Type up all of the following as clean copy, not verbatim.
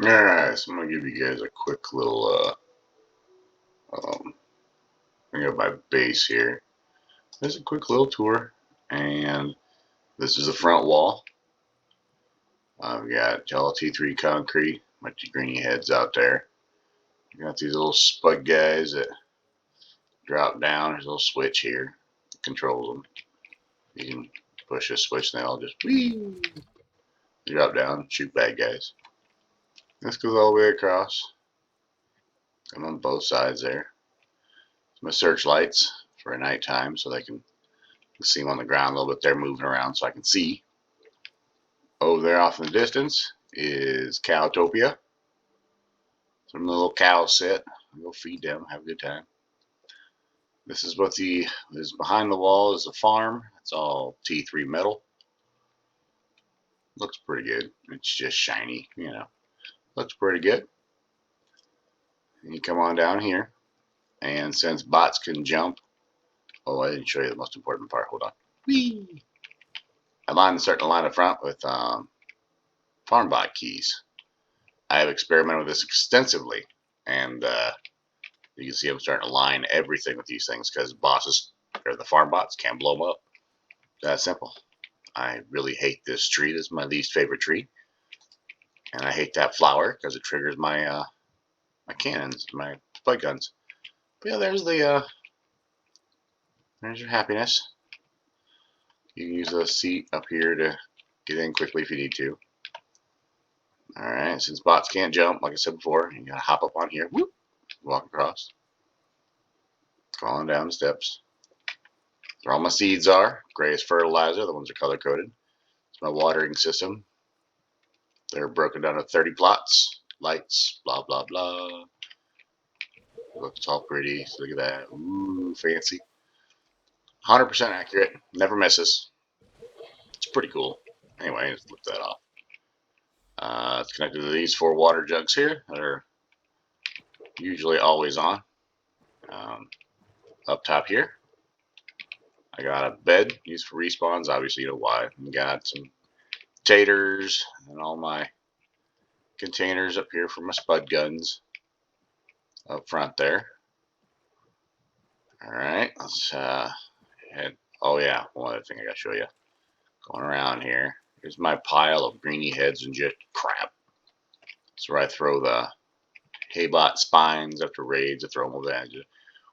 Alright, so I'm going to give you guys a quick little thing of my base here. There's a quick little tour, and this is the front wall. I've got Jello T3 concrete, my greeny heads out there. You got these little spud guys that drop down. There's a little switch here that controls them. You can push this switch and they all just whee, drop down, shoot bad guys. This goes all the way across. I'm on both sides there. It's my searchlights for nighttime so they can see them on the ground a little bit. They're moving around so I can see. Over there off in the distance is Cowtopia. Some little cows sit. Go feed them, have a good time. This is what is behind the wall is the farm. It's all T3 metal. Looks pretty good. It's just shiny, Looks pretty good. And you come on down here, and since bots can jump, oh, I didn't show you the most important part. Hold on. Whee! I'm starting to line the front with farm bot keys. I have experimented with this extensively, and you can see I'm starting to line everything with these things because bosses or the farm bots can't blow them up. That simple. I really hate this tree. This is my least favorite tree, and I hate that flower because it triggers my my cannons, my spud guns. But yeah, there's there's your happiness. You can use the seat up here to get in quickly if you need to. Alright, since bots can't jump, like I said before, you gotta hop up on here, whoop, walk across, crawling down the steps. Where all my seeds are. Gray is fertilizer, the ones are color coded. It's my watering system. They're broken down to 30 plots, lights, blah blah blah. Looks all pretty. So look at that. Ooh, fancy. 100% accurate. Never misses. It's pretty cool. Anyway, let's flip that off. It's connected to these 4 water jugs here that are usually always on. Up top here, I got a bed used for respawns. Obviously, you know why. I got some taters and all my containers up here for my spud guns up front there. All right, let's head. Oh yeah, one other thing I gotta show you. Going around here, here's my pile of greeny heads and just crap. That's where I throw the Haybot spines after raids. I throw them over the edge. When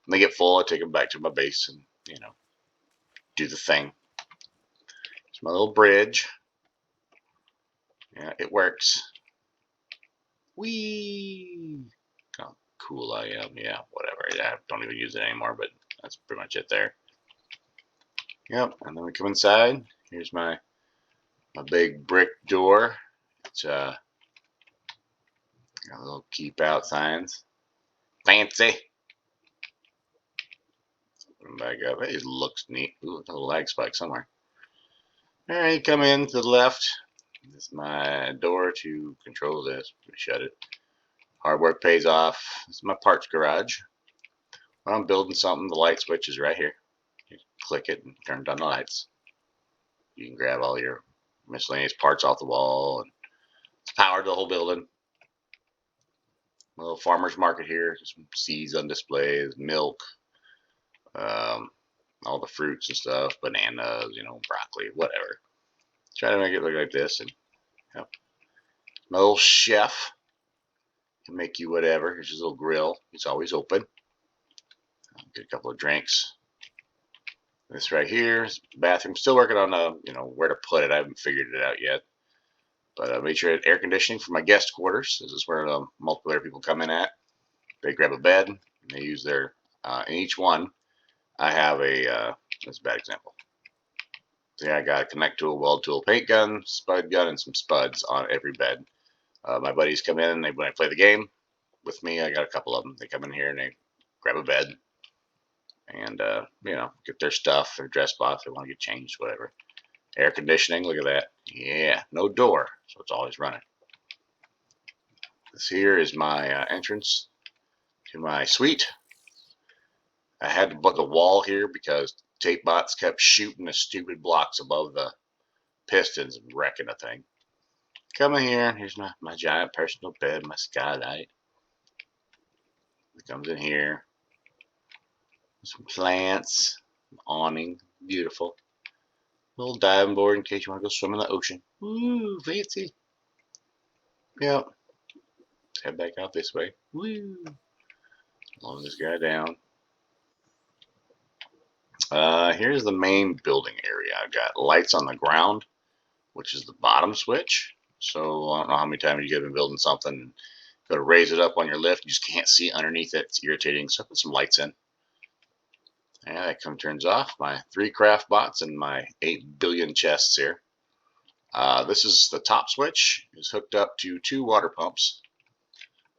they get full, I take them back to my base and do the thing. It's my little bridge. Yeah, it works. Whee! How cool I am. Yeah, whatever. I don't even use it anymore, but that's pretty much it there. Yep, and then we come inside. Here's my big brick door. It's got little keep out signs. Fancy. Put them back up. It looks neat. Ooh, a little lag spike somewhere. Alright, come in to the left. This is my door to control this. Shut it. Hard work pays off. This is my parts garage. When I'm building something, the light switch is right here. You click it and turn on the lights. You can grab all your miscellaneous parts off the wall, and it's powered the whole building. A little farmer's market here. Some seeds on display, milk, all the fruits and stuff, bananas, broccoli, whatever. Try to make it look like this, and yep. My little chef can make you whatever. Here's his little grill. It's always open. Get a couple of drinks. This right here is the bathroom. Still working on where to put it. I haven't figured it out yet. But I made sure I had air conditioning for my guest quarters. This is where the multiplayer people come in at. They grab a bed and they use their. In each one, I have a. That's a bad example. So yeah, I got to connect to a weld tool paint gun, spud gun, and some spuds on every bed. My buddies come in and when I play the game with me, I got a couple of them. They come in here and they grab a bed and get their stuff, their dress box, they want to get changed, whatever. Air conditioning, look at that. Yeah, no door, so it's always running. This here is my entrance to my suite. I had to put the wall here because tape bots kept shooting the stupid blocks above the pistons and wrecking the thing. come in here. Here's my giant personal bed, my skylight. It comes in here. Some plants, awning, beautiful. Little diving board in case you want to go swim in the ocean. Woo, fancy. Yep. Head back out this way. Woo. Lower this guy down. Here's the main building area. I've got lights on the ground, which is the bottom switch. So I don't know how many times you get been building something, go to raise it up on your lift, you just can't see underneath it. It's irritating. So I put some lights in. And that turns off. My 3 craft bots and my 8 billion chests here. This is the top switch. It's hooked up to 2 water pumps.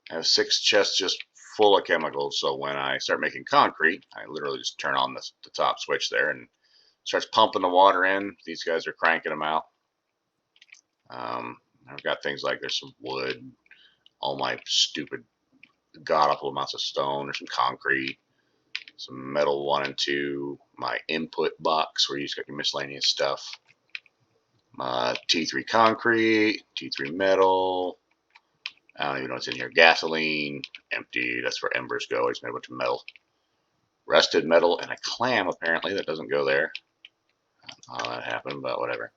I have 6 chests just full of chemicals. So when I start making concrete, I literally just turn on the top switch there and starts pumping the water in. These guys are cranking them out. I've got things like there's some wood, all my stupid god awful amounts of stone, there's some concrete, some metal 1 and 2, my input box where you just got your miscellaneous stuff, T3 concrete, T3 metal, I don't even know what's in here, gasoline, empty, that's where embers go, I just made a bunch of metal, rusted metal, and a clam apparently that doesn't go there. I don't know how that happened, but whatever.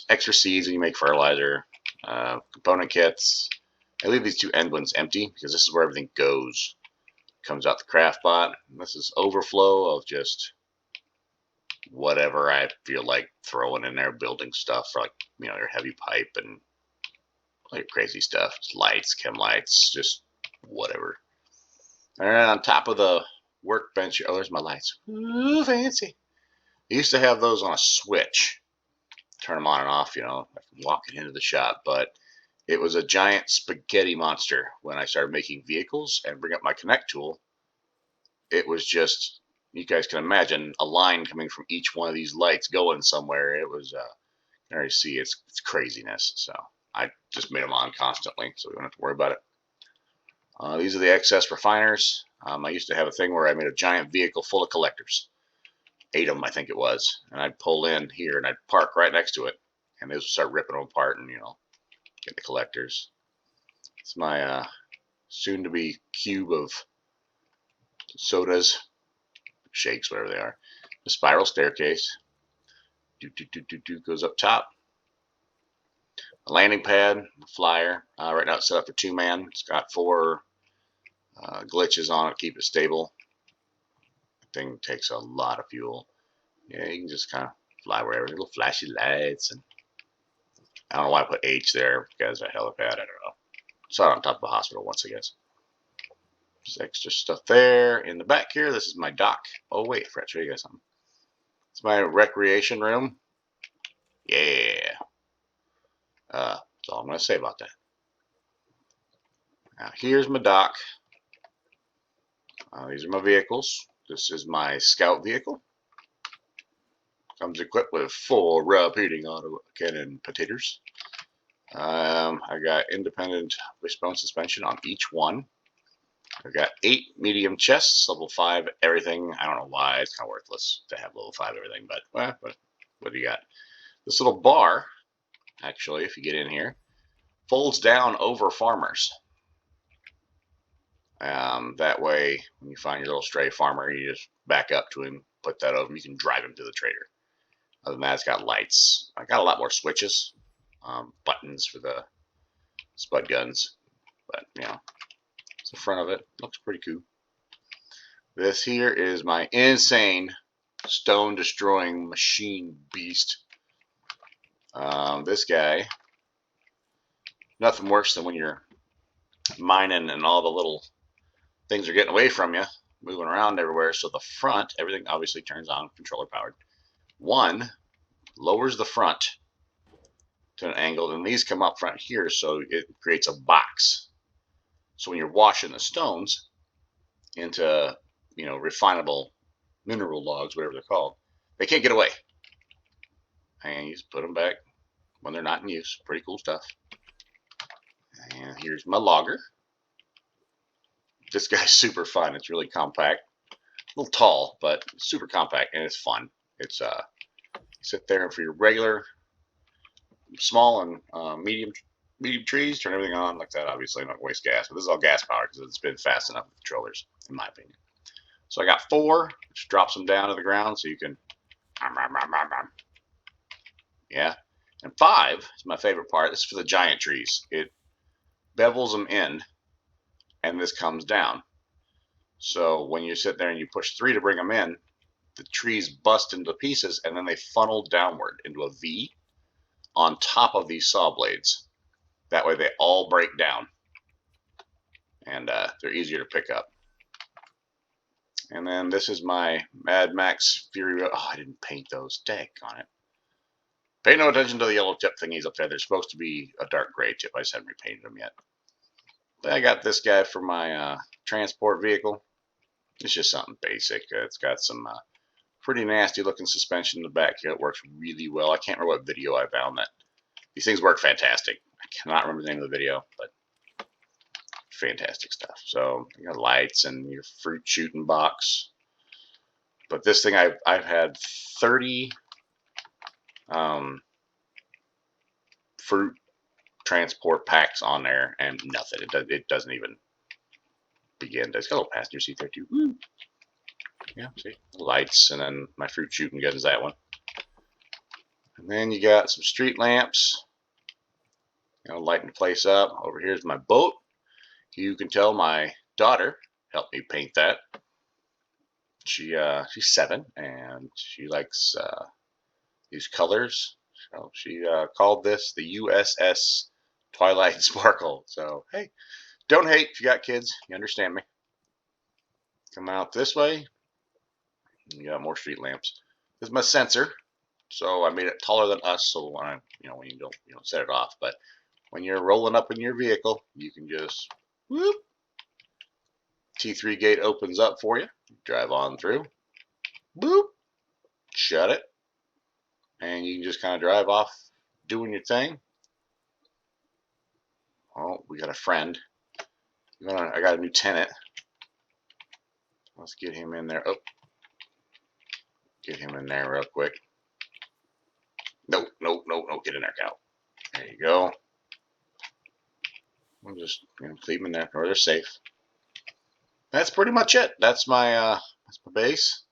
Extra seeds when you make fertilizer, component kits. I leave these 2 end ones empty because this is where everything goes. Comes out the craft bot. This is overflow of just whatever I feel like throwing in there, building stuff for, like, you know, your heavy pipe and like crazy stuff. Just lights, chem lights, just whatever. All right, on top of the workbench. Oh, there's my lights. Ooh, fancy. I used to have those on a switch. Turn them on and off, you know, walking into the shop, but it was a giant spaghetti monster when I started making vehicles and bring up my connect tool. It was just, you guys can imagine a line coming from each one of these lights going somewhere. It was, you can already see it's craziness. So I just made them on constantly so we don't have to worry about it. These are the excess refiners. I used to have a thing where I made a giant vehicle full of collectors. 8 of them, I think it was, and I'd pull in here and I'd park right next to it, and they would start ripping them apart and, you know, get the collectors. It's my soon-to-be cube of sodas, shakes, whatever they are. The spiral staircase goes up top. A landing pad, flyer. Right now it's set up for 2-man. It's got 4 glitches on it, keep it stable. Thing takes a lot of fuel. Yeah, you can just kind of fly wherever. Little flashy lights, and I don't know why I put H there because a helipad. I don't know. Saw it on top of the hospital once, I guess. Just extra stuff there in the back here. This is my dock. Oh wait, I forgot to show you guys something. It's my recreation room. Yeah. That's all I'm gonna say about that. Now here's my dock. These are my vehicles. This is my scout vehicle. Comes equipped with 4 rub heating auto cannon potatoes. I got independent wishbone suspension on each one. I've got 8 medium chests, level 5 everything. I don't know why, it's kind of worthless to have level 5 everything, but what do you got? This little bar, actually, if you get in here, folds down over farmers. That way, when you find your little stray farmer, you just back up to him, put that over him, you can drive him to the trader. Other than that, it's got lights. I got a lot more switches, buttons for the spud guns, but you know, it's the front of it. Looks pretty cool. This here is my insane stone destroying machine beast. This guy, nothing worse than when you're mining and all the little things are getting away from you, moving around everywhere. So the front, everything obviously turns on, controller powered. One lowers the front to an angle, and these come up front here, so it creates a box. So when you're washing the stones into, you know, refinable mineral logs, whatever they're called, they can't get away. And you just put them back when they're not in use. Pretty cool stuff. And here's my logger. This guy's super fun. It's really compact. A little tall, but super compact, and it's fun. It's sit there, and for your regular small and medium trees, turn everything on like that. Obviously, I'm not waste gas, but this is all gas powered because it's been fast enough with controllers, in my opinion. So I got 4, which drops them down to the ground so you can, yeah. And 5 is my favorite part. This is for the giant trees. It bevels them in, and this comes down. So when you sit there and you push 3 to bring them in, the trees bust into pieces, and then they funnel downward into a V on top of these saw blades. That way they all break down, and they're easier to pick up. And then this is my Mad Max Fury Road. Oh, I didn't paint those. Dang on it. Pay no attention to the yellow tip thingies up there. They're supposed to be a dark gray tip. I just haven't repainted them yet. But I got this guy for my transport vehicle. It's just something basic. It's got some pretty nasty looking suspension in the back here. It works really well. I can't remember what video I found that. These things work fantastic. I cannot remember the name of the video, but fantastic stuff. So you got lights and your fruit shooting box. But this thing, I've had 30 fruit transport packs on there and nothing. It doesn't even begin. It's got a little passenger seat there too. Woo. Yeah, see, lights, and then my fruit shooting gun is that one. And then you got some street lamps, lighting the place up. Over here's my boat. You can tell my daughter helped me paint that. She's 7 and she likes these colors. So she called this the USS Twilight Sparkle. So hey, don't hate if you got kids. You understand me. Come out this way. You got more street lamps. This is my sensor. So I made it taller than us, so when when you don't set it off. But when you're rolling up in your vehicle, you can just whoop. T3 gate opens up for you. Drive on through. Boop. Shut it. And you can just kind of drive off doing your thing. Oh, we got a friend. I got a new tenant. Let's get him in there. Oh, get him in there real quick. Nope. Get in there, cow. There you go. We'll just keep them in there where they're safe. That's pretty much it. That's my base.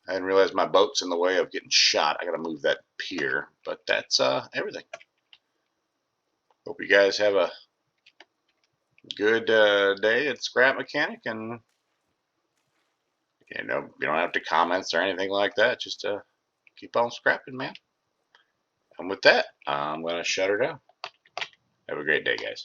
I didn't realize my boat's in the way of getting shot. I gotta move that pier, but that's everything. Hope you guys have a good day at Scrap Mechanic, and you don't have to comments or anything like that. Just keep on scrapping, man. And with that, I'm gonna shut her down. Have a great day, guys.